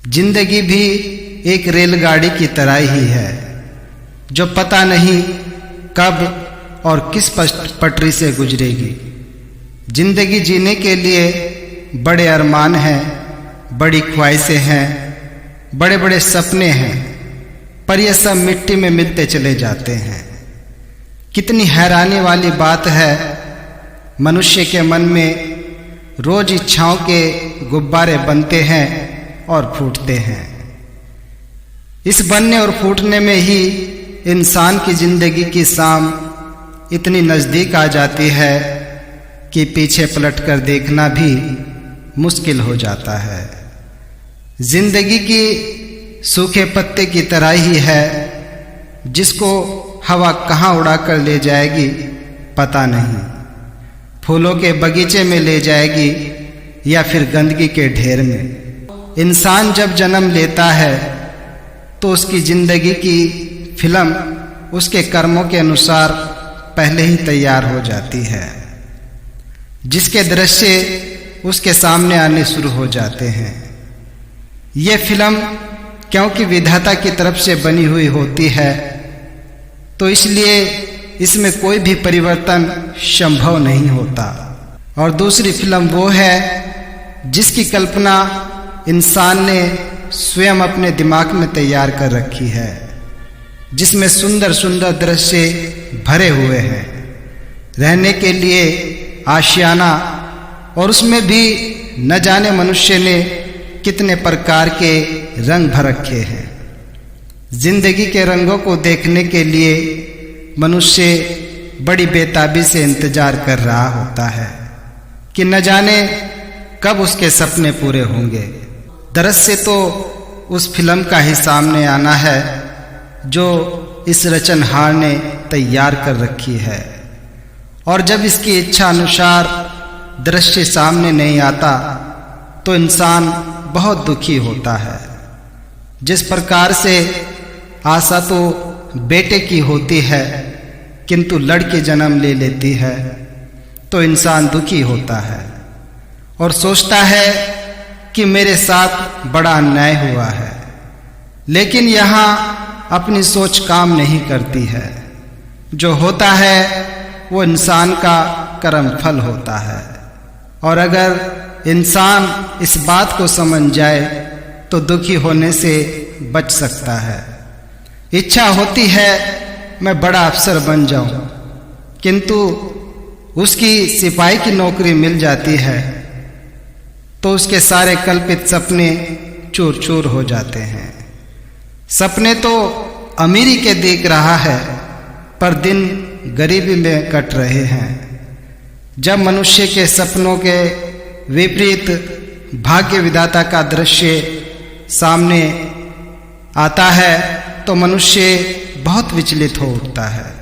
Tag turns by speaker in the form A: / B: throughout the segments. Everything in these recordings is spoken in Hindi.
A: जिंदगी भी एक रेलगाड़ी की तरह ही है जो पता नहीं कब और किस पटरी से गुजरेगी। जिंदगी जीने के लिए बड़े अरमान हैं, बड़ी ख्वाहिशें हैं, बड़े बड़े सपने हैं, पर ये सब मिट्टी में मिलते चले जाते हैं। कितनी हैरानी वाली बात है, मनुष्य के मन में रोज इच्छाओं के गुब्बारे बनते हैं और फूटते हैं। इस बनने और फूटने में ही इंसान की जिंदगी की शाम इतनी नज़दीक आ जाती है कि पीछे पलटकर देखना भी मुश्किल हो जाता है। जिंदगी की सूखे पत्ते की तरह ही है, जिसको हवा कहाँ उड़ाकर ले जाएगी पता नहीं। फूलों के बगीचे में ले जाएगी या फिर गंदगी के ढेर में। इंसान जब जन्म लेता है तो उसकी जिंदगी की फिल्म उसके कर्मों के अनुसार पहले ही तैयार हो जाती है, जिसके दृश्य उसके सामने आने शुरू हो जाते हैं। ये फिल्म क्योंकि विधाता की तरफ से बनी हुई होती है, तो इसलिए इसमें कोई भी परिवर्तन संभव नहीं होता। और दूसरी फिल्म वो है जिसकी कल्पना इंसान ने स्वयं अपने दिमाग में तैयार कर रखी है, जिसमें सुंदर सुंदर दृश्य भरे हुए हैं, रहने के लिए आशियाना, और उसमें भी न जाने मनुष्य ने कितने प्रकार के रंग भर रखे हैं। जिंदगी के रंगों को देखने के लिए मनुष्य बड़ी बेताबी से इंतजार कर रहा होता है कि न जाने कब उसके सपने पूरे होंगे। दरअसल तो उस फिल्म का ही सामने आना है जो इस रचनहार ने तैयार कर रखी है, और जब इसकी इच्छा अनुसार दृश्य सामने नहीं आता तो इंसान बहुत दुखी होता है। जिस प्रकार से आशा तो बेटे की होती है किंतु लड़की जन्म ले लेती है, तो इंसान दुखी होता है और सोचता है कि मेरे साथ बड़ा अन्याय हुआ है। लेकिन यहाँ अपनी सोच काम नहीं करती है। जो होता है वो इंसान का कर्म फल होता है, और अगर इंसान इस बात को समझ जाए तो दुखी होने से बच सकता है। इच्छा होती है मैं बड़ा अफसर बन जाऊं, किंतु उसकी सिपाही की नौकरी मिल जाती है तो उसके सारे कल्पित सपने चूर चूर हो जाते हैं। सपने तो अमीरी के देख रहा है, पर दिन गरीबी में कट रहे हैं। जब मनुष्य के सपनों के विपरीत भाग्य विधाता का दृश्य सामने आता है तो मनुष्य बहुत विचलित हो उठता है।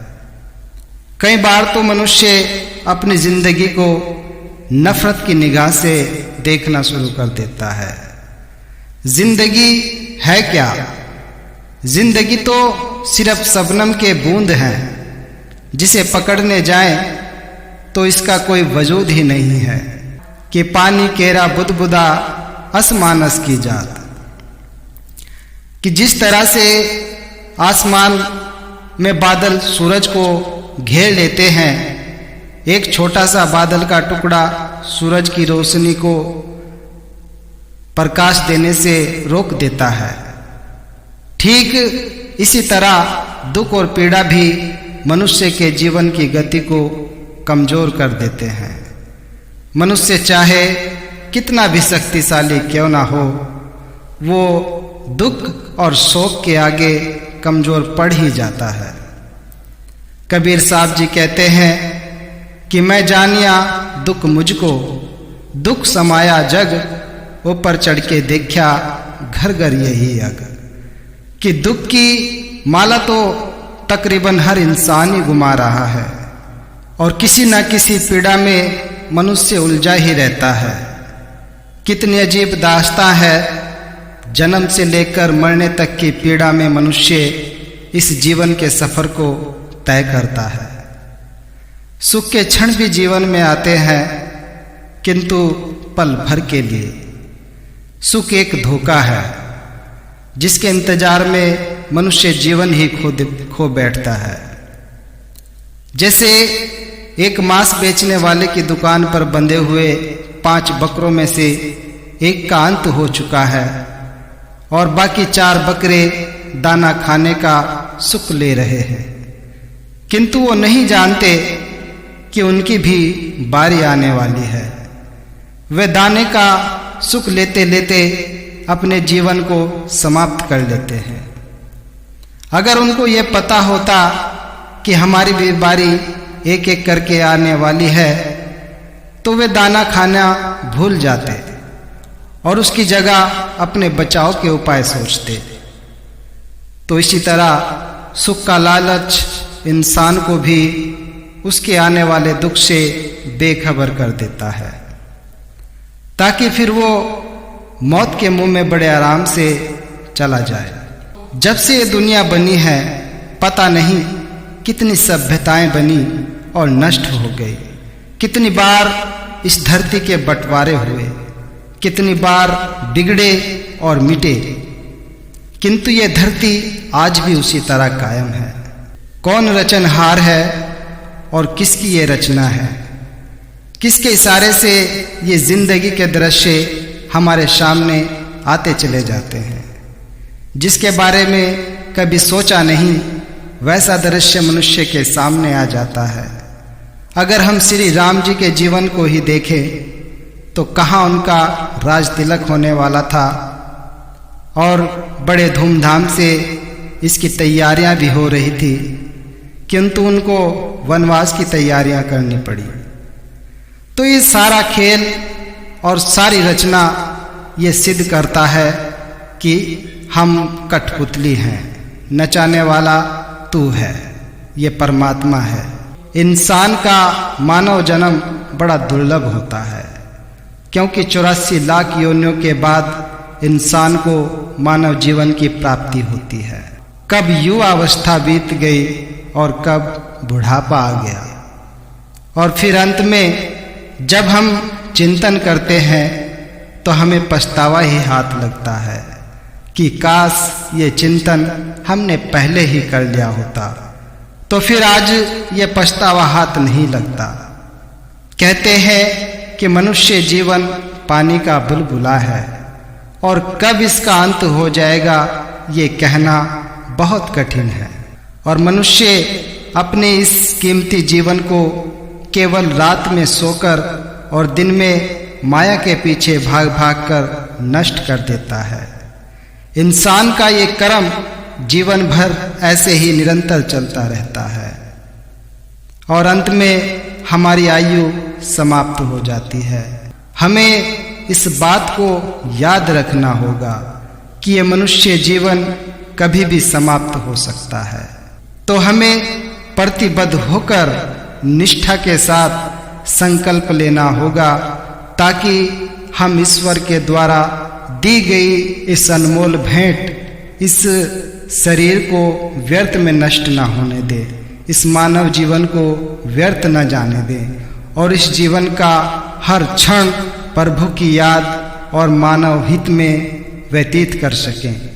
A: कई बार तो मनुष्य अपनी जिंदगी को नफरत की निगाह से देखना शुरू कर देता है। जिंदगी है क्या? जिंदगी तो सिर्फ शबनम के बूंद हैं, जिसे पकड़ने जाएं तो इसका कोई वजूद ही नहीं है कि पानी केरा बुदबुदा असमानस की जात। कि जिस तरह से आसमान में बादल सूरज को घेर लेते हैं, एक छोटा सा बादल का टुकड़ा सूरज की रोशनी को प्रकाश देने से रोक देता है, ठीक इसी तरह दुख और पीड़ा भी मनुष्य के जीवन की गति को कमजोर कर देते हैं। मनुष्य चाहे कितना भी शक्तिशाली क्यों ना हो, वो दुख और शोक के आगे कमजोर पड़ ही जाता है। कबीर साहब जी कहते हैं कि मैं जानिया दुख मुझको, दुख समाया जग, ऊपर चढ़ के देखा घर घर यही अग। कि दुख की माला तो तकरीबन हर इंसान ही घुमा रहा है, और किसी न किसी पीड़ा में मनुष्य उलझा ही रहता है। कितनी अजीब दास्तां है, जन्म से लेकर मरने तक की पीड़ा में मनुष्य इस जीवन के सफर को तय करता है। सुख के क्षण भी जीवन में आते हैं, किंतु पल भर के लिए। सुख एक धोखा है जिसके इंतजार में मनुष्य जीवन ही खो बैठता है। जैसे एक मांस बेचने वाले की दुकान पर बंधे हुए 5 बकरों में से एक का अंत हो चुका है और बाकी 4 बकरे दाना खाने का सुख ले रहे हैं, किंतु वो नहीं जानते कि उनकी भी बारी आने वाली है। वे दाने का सुख लेते लेते अपने जीवन को समाप्त कर लेते हैं। अगर उनको ये पता होता कि हमारी भी बारी एक एक करके आने वाली है तो वे दाना खाना भूल जाते और उसकी जगह अपने बचाव के उपाय सोचते। तो इसी तरह सुख का लालच इंसान को भी उसके आने वाले दुख से बेखबर कर देता है, ताकि फिर वो मौत के मुंह में बड़े आराम से चला जाए। जब से ये दुनिया बनी है पता नहीं कितनी सभ्यताएं बनी और नष्ट हो गई, कितनी बार इस धरती के बंटवारे हुए, कितनी बार बिगड़े और मिटे, किंतु ये धरती आज भी उसी तरह कायम है। कौन रचनहार है और किसकी ये रचना है? किसके इशारे से ये जिंदगी के दृश्य हमारे सामने आते चले जाते हैं? जिसके बारे में कभी सोचा नहीं वैसा दृश्य मनुष्य के सामने आ जाता है। अगर हम श्री राम जी के जीवन को ही देखें तो कहाँ उनका राज तिलक होने वाला था और बड़े धूमधाम से इसकी तैयारियां भी हो रही थी, किंतु उनको वनवास की तैयारियां करनी पड़ी। तो ये सारा खेल और सारी रचना ये सिद्ध करता है कि हम कठपुतली हैं, नचाने वाला तू है, ये परमात्मा है। इंसान का मानव जन्म बड़ा दुर्लभ होता है, क्योंकि 84 लाख योनियों के बाद इंसान को मानव जीवन की प्राप्ति होती है। कब युवा अवस्था बीत गई और कब बुढ़ापा आ गया, और फिर अंत में जब हम चिंतन करते हैं तो हमें पछतावा ही हाथ लगता है कि काश ये चिंतन हमने पहले ही कर लिया होता, तो फिर आज ये पछतावा हाथ नहीं लगता। कहते हैं कि मनुष्य जीवन पानी का बुलबुला है और कब इसका अंत हो जाएगा ये कहना बहुत कठिन है, और मनुष्य अपने इस कीमती जीवन को केवल रात में सोकर और दिन में माया के पीछे भाग भाग कर नष्ट कर देता है। इंसान का ये कर्म जीवन भर ऐसे ही निरंतर चलता रहता है और अंत में हमारी आयु समाप्त हो जाती है। हमें इस बात को याद रखना होगा कि ये मनुष्य जीवन कभी भी समाप्त हो सकता है। तो हमें प्रतिबद्ध होकर निष्ठा के साथ संकल्प लेना होगा, ताकि हम ईश्वर के द्वारा दी गई इस अनमोल भेंट, इस शरीर को व्यर्थ में नष्ट ना होने दे, इस मानव जीवन को व्यर्थ न जाने दे, और इस जीवन का हर क्षण प्रभु की याद और मानव हित में व्यतीत कर सकें।